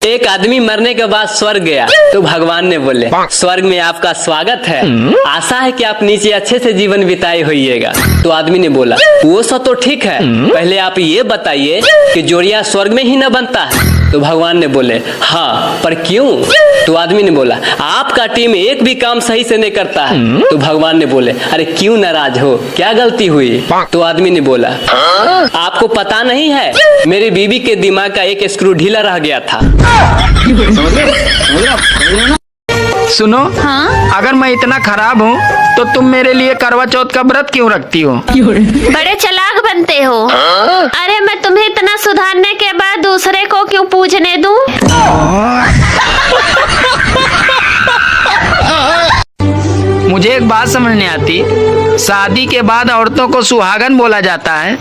एक आदमी मरने के बाद स्वर्ग गया तो भगवान ने बोले, स्वर्ग में आपका स्वागत है, आशा है कि आप नीचे अच्छे से जीवन बिताए होइएगा। तो आदमी ने बोला, वो सब तो ठीक है, पहले आप ये बताइए कि जोड़िया स्वर्ग में ही न बनता है। तो भगवान ने बोले, हाँ, पर क्यों? तो आदमी ने बोला, आपका टीम एक भी काम सही से नहीं करता है। तो भगवान ने बोले, अरे क्यों नाराज हो, क्या गलती हुई? तो आदमी ने बोला, आपको पता नहीं है, मेरी बीवी के दिमाग का एक स्क्रू ढीला रह गया था। सुनो, हाँ? अगर मैं इतना खराब हूँ तो तुम मेरे लिए करवा चौथ का व्रत क्यों रखती हो? बड़े चालाक बनते हो। अरे मैं तुम्हें इतना सुधारने के बाद दूसरे को क्यों पूजने दूं? मुझे एक बात समझ नहीं आती, शादी के बाद औरतों को सुहागन बोला जाता है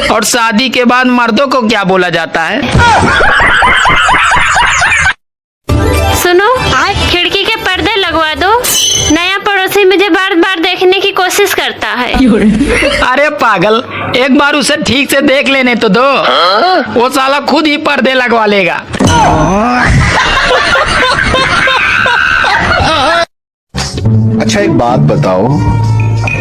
और शादी के बाद मर्दों को क्या बोला जाता है? सुनो, खिड़की के पर्दे लगवा दो, नया पड़ोसी मुझे बार बार देखने की कोशिश करता है। अरे पागल, एक बार उसे ठीक से देख लेने तो दो, वो साला खुद ही पर्दे लगवा लेगा। अच्छा एक बात बताओ,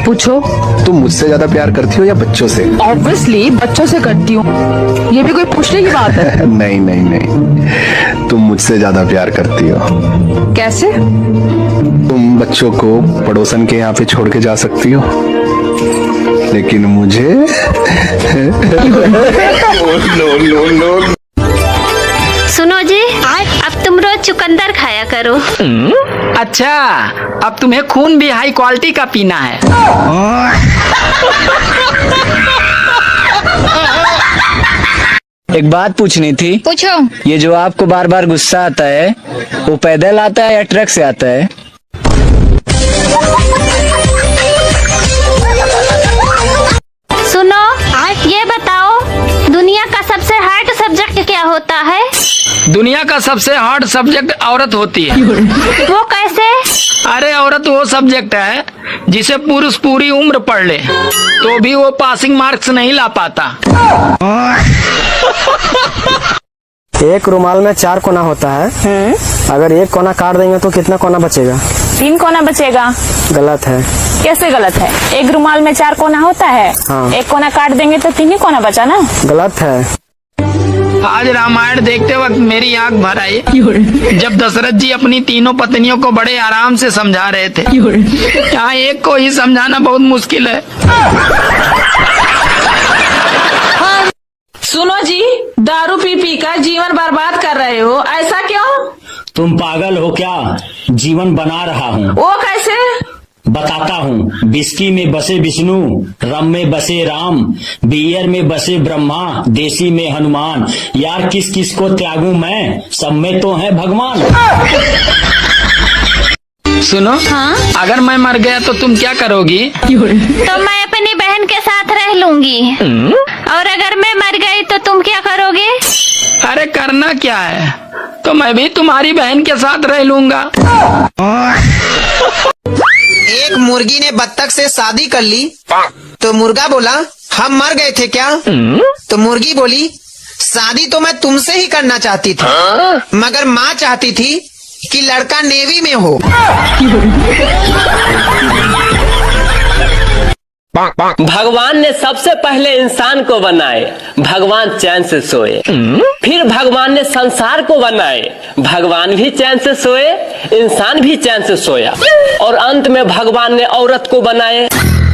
पूछो। तुम मुझसे ज्यादा प्यार करती हो या बच्चों से? ऑब्वियसली बच्चों से करती हूँ, ये भी कोई पूछने की बात है? नहीं नहीं नहीं, तुम मुझसे ज्यादा प्यार करती हो। कैसे? तुम बच्चों को पड़ोसन के यहाँ पे छोड़ के जा सकती हो, लेकिन मुझे नो नो नो। सुनो जी, अब तुम रोज चुकंदर खाया करो। अच्छा, अब तुम्हें खून भी हाई क्वालिटी का पीना है। एक बात पूछनी थी। पूछो। ये जो आपको बार बार गुस्सा आता है, वो पैदल आता है या ट्रक से आता है? सुनो, ये बताओ, दुनिया का सबसे हार्ड सब्जेक्ट क्या होता है? दुनिया का सबसे हार्ड सब्जेक्ट औरत होती है। वो कैसे? अरे औरत वो सब्जेक्ट है जिसे पुरुष पूरी उम्र पढ़ ले तो भी वो पासिंग मार्क्स नहीं ला पाता। एक रुमाल में 4 कोना होता है, अगर एक कोना काट देंगे तो कितना कोना बचेगा? 3 कोना बचेगा। गलत है। कैसे गलत है? एक रुमाल में 4 कोना होता है। हाँ। एक कोना काट देंगे तो 3 ही कोना बचा ना। गलत है। आज रामायण देखते वक्त मेरी आंख भर आई जब दशरथ जी अपनी तीनों पत्नियों को बड़े आराम से समझा रहे थे। यहाँ एक को ही समझाना बहुत मुश्किल है। सुनो जी, दारू पी पी कर जीवन बर्बाद कर रहे हो, ऐसा क्यों? तुम पागल हो क्या? जीवन बना रहा हूँ। वो कैसे? बताता हूँ। विस्की में बसे विष्णु, रम में बसे राम, बियर में बसे ब्रह्मा, देसी में हनुमान। यार किस किस को त्यागूं मैं, सब में तो है भगवान। सुनो, हाँ? अगर मैं मर गया तो तुम क्या करोगी? तो मैं अपनी बहन के साथ रह लूंगी। और अगर मैं मर गई तो तुम क्या करोगे? अरे करना क्या है, तो मैं भी तुम्हारी बहन के साथ रह लूंगा। एक मुर्गी ने बत्तख से शादी कर ली तो मुर्गा बोला, हम मर गए थे क्या? तो मुर्गी बोली, शादी तो मैं तुमसे ही करना चाहती थी, मगर माँ चाहती थी कि लड़का नेवी में हो। भगवान ने सबसे पहले इंसान को बनाए, भगवान चैन से सोए। फिर भगवान ने संसार को बनाए, भगवान भी चैन से सोए, इंसान भी चैन से सोया। और अंत में भगवान ने औरत को बनाए,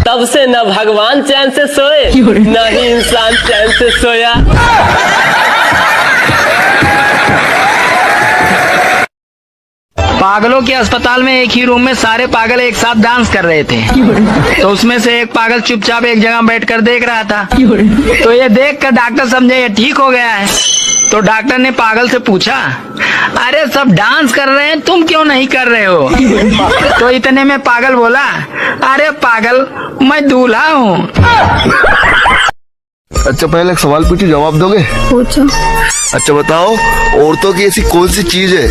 तब से न भगवान चैन से सोए न ही इंसान चैन से सोया। पागलों के अस्पताल में एक ही रूम में सारे पागल एक साथ डांस कर रहे थे, तो उसमें से एक पागल चुपचाप एक जगह बैठकर देख रहा था। तो ये देखकर डॉक्टर समझे ये ठीक हो गया है। तो डॉक्टर ने पागल से पूछा, अरे सब डांस कर रहे हैं, तुम क्यों नहीं कर रहे हो? तो इतने में पागल बोला, अरे पागल, मैं दूल्हा हूँ। अच्छा पहले एक सवाल पूछूं, जवाब दोगे? पूछो। अच्छा बताओ, औरतों की ऐसी कौन सी चीज है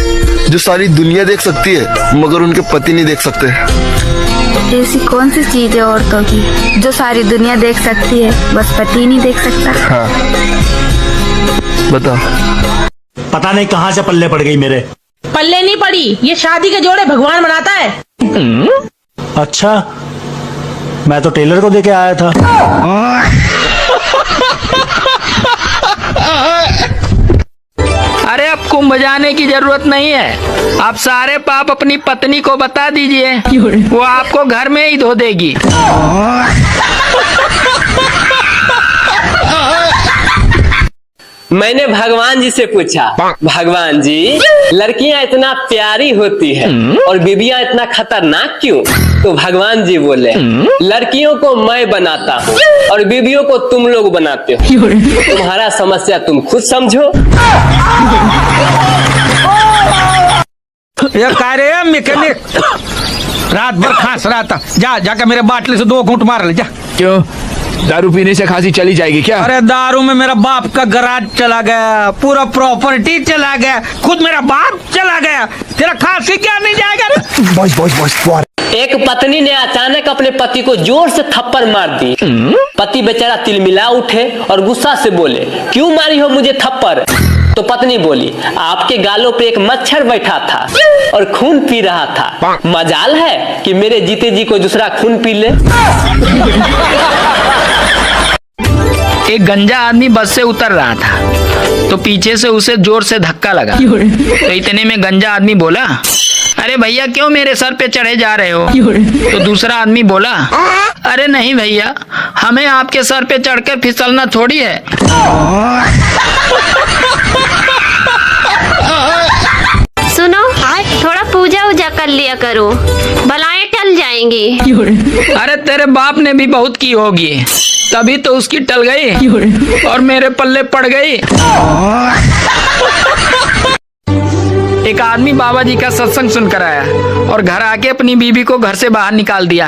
जो सारी दुनिया देख सकती है मगर उनके पति नहीं देख सकते? ऐसी कौन सी चीज है औरतों की जो सारी दुनिया देख सकती है, बस पति नहीं देख सकता? हाँ बताओ। पता नहीं कहाँ से पल्ले पड़ गई मेरे। पल्ले नहीं पड़ी, ये शादी के जोड़े भगवान बनाता है। अच्छा, मैं तो टेलर को देके आया था। अरे अब कुंभ जाने की जरूरत नहीं है, आप सारे पाप अपनी पत्नी को बता दीजिए, वो आपको घर में ही धो देगी। मैंने भगवान जी से पूछा, भगवान जी लड़कियां इतना प्यारी होती है और बीबियां इतना खतरनाक क्यों? तो भगवान जी बोले, लड़कियों को मैं बनाता हूँ और बीबियों को तुम लोग बनाते हो। तुम्हारा समस्या तुम खुद समझो। ये कार्य मैकेनिक रात भर खांस रहा था, जाकर मेरे बाटले से 2 घूंट मार ले जा। क्यों, दारू पीने से खांसी चली जाएगी क्या? अरे दारू में मेरा बाप का गराज चला गया, पूरा प्रॉपर्टी चला गया, खुद मेरा बाप चला गया, तेरा खांसी क्या नहीं जाएगा? बॉस। एक पत्नी ने अचानक अपने पति को जोर से थप्पड़ मार दी। पति बेचारा तिलमिला उठे और गुस्सा से बोले, क्यों मारी हो मुझे थप्पड़? तो पत्नी बोली, आपके गालों पे एक मच्छर बैठा था और खून पी रहा था, मजाल है कि मेरे जीते जी को दूसरा खून पी ले। एक गंजा आदमी बस से उतर रहा था तो पीछे से उसे जोर से धक्का लगा। तो इतने में गंजा आदमी बोला, अरे भैया क्यों मेरे सर पे चढ़े जा रहे हो? तो दूसरा आदमी बोला, अरे नहीं भैया, हमें आपके सर पे चढ़कर फिसलना थोड़ी है। सुनो, थोड़ा पूजा उजा कर लिया करो, बलाएं टल जाएंगी। अरे तेरे बाप ने भी बहुत की होगी, तभी तो उसकी टल गई और मेरे पल्ले पड़ गई। एक आदमी बाबा जी का सत्संग सुनकर आया और घर आके अपनी बीबी को घर से बाहर निकाल दिया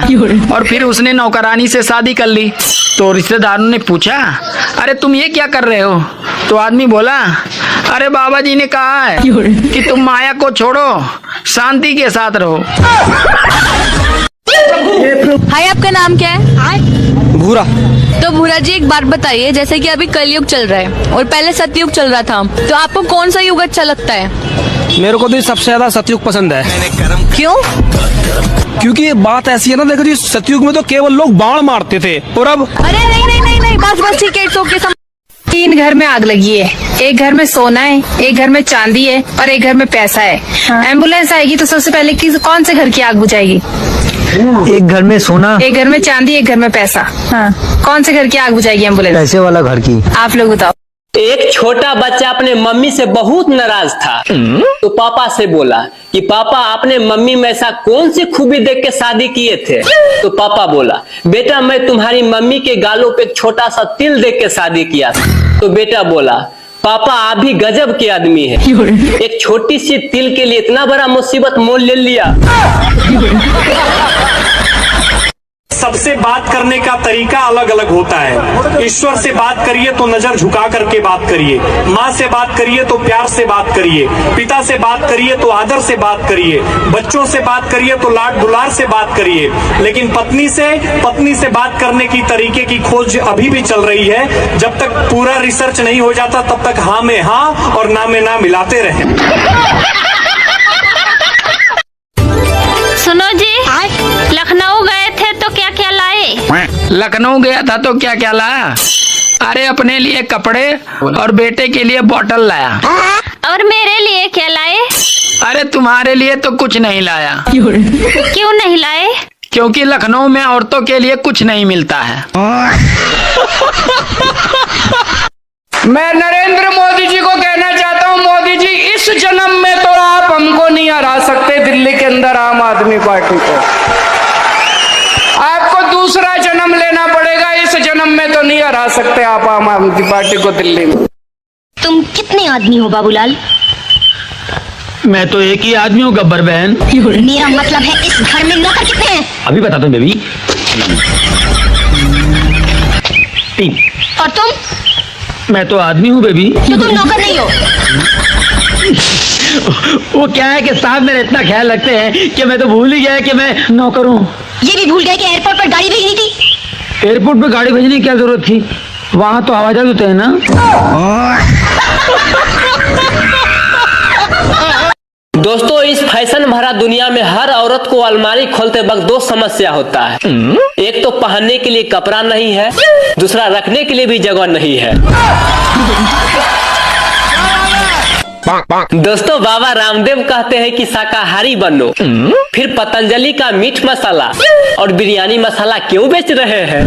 और फिर उसने नौकरानी से शादी कर ली। तो रिश्तेदारों ने पूछा, अरे तुम ये क्या कर रहे हो? तो आदमी बोला, अरे बाबा जी ने कहा है कि तुम माया को छोड़ो, शांति के साथ रहो। भाई आपका नाम क्या है? भूरा। तो भूरा जी एक बात बताइए, जैसे कि अभी कलयुग चल रहा है और पहले सतयुग चल रहा था, तो आपको कौन सा युग अच्छा लगता है? मेरे को तो सबसे ज्यादा सतयुग पसंद है। क्यों? क्योंकि ये बात ऐसी है ना, देखो जी, सतयुग में तो केवल लोग बाण मारते थे और अब अरे नहीं, बस ठीक है, ओके। 3 घर में आग लगी है, एक घर में सोना है, एक घर में चांदी है और एक घर में पैसा है। एम्बुलेंस आएगी तो सबसे पहले कौन से घर की आग बुझाएगी? एक घर में सोना, एक घर में चांदी, एक घर में पैसा। कौन से घर की आग बुझाएगी एम्बुलेंस? पैसे वाला घर की। आप लोग बताओ। एक छोटा बच्चा अपने मम्मी से बहुत नाराज था, तो पापा से बोला कि पापा आपने मम्मी में ऐसा कौन सी खूबी देख के शादी किए थे? तो पापा बोला, बेटा मैं तुम्हारी मम्मी के गालों पे एक छोटा सा तिल देख के शादी किया था। तो बेटा बोला, पापा आप भी गजब के आदमी है, एक छोटी सी तिल के लिए इतना बड़ा मुसीबत मोल ले लिया। सबसे बात करने का तरीका अलग अलग होता है। ईश्वर से बात करिए तो नजर झुका करके बात करिए, माँ से बात करिए तो प्यार से बात करिए, पिता से बात करिए तो आदर से बात करिए, बच्चों से बात करिए तो लाड दुलार से बात करिए। लेकिन पत्नी से बात करने की तरीके की खोज अभी भी चल रही है। जब तक पूरा रिसर्च नहीं हो जाता तब तक हाँ में हाँ और ना में ना मिलाते रहे। सुनो जी, लखनऊ गए थे तो क्या क्या लाए? लखनऊ गया था तो क्या क्या लाया? अरे अपने लिए कपड़े और बेटे के लिए बोतल लाया। और मेरे लिए क्या लाए? अरे तुम्हारे लिए तो कुछ नहीं लाया। क्यों नहीं लाए? क्योंकि लखनऊ में औरतों के लिए कुछ नहीं मिलता है। मैं नरेंद्र मोदी जी को कहना चाहता हूँ, मोदी जी इस जन्म में तो आप हमको नहीं हरा सकते दिल्ली के अंदर आम आदमी पार्टी को। आपको दूसरा जन्म लेना पड़ेगा, इस जन्म में तो नहीं हरा सकते आप आम आदमी पार्टी को दिल्ली में। तुम कितने आदमी हो बाबूलाल? मैं तो एक ही आदमी हूँ गब्बर बहन। मेरा मतलब है इस घर में नौकर कितने हैं? अभी बताता हूँ बेबी। 3। और तुम? मैं तो आदमी हूँ बेबी। तो तुम नौकर नहीं हो? वो क्या है कि साहब मेरे इतना ख्याल रखते हैं कि मैं तो भूल ही गया कि मैं नौकर हूँ। ये भी भूल गए कि एयरपोर्ट पर गाड़ी भेजनी थी? एयरपोर्ट पे गाड़ी भेजने की क्या जरूरत थी? वहाँ तो हवाई जहाज होते हैं ना। दोस्तों, इस फैशन भरा दुनिया में हर औरत को अलमारी खोलते वक्त दो समस्या होता है। एक तो पहनने के लिए कपड़ा नहीं है, दूसरा रखने के लिए भी जगह नहीं है। दोस्तों, बाबा रामदेव कहते हैं कि शाकाहारी बनो, फिर पतंजलि का मीठ मसाला और बिरयानी मसाला क्यों बेच रहे हैं?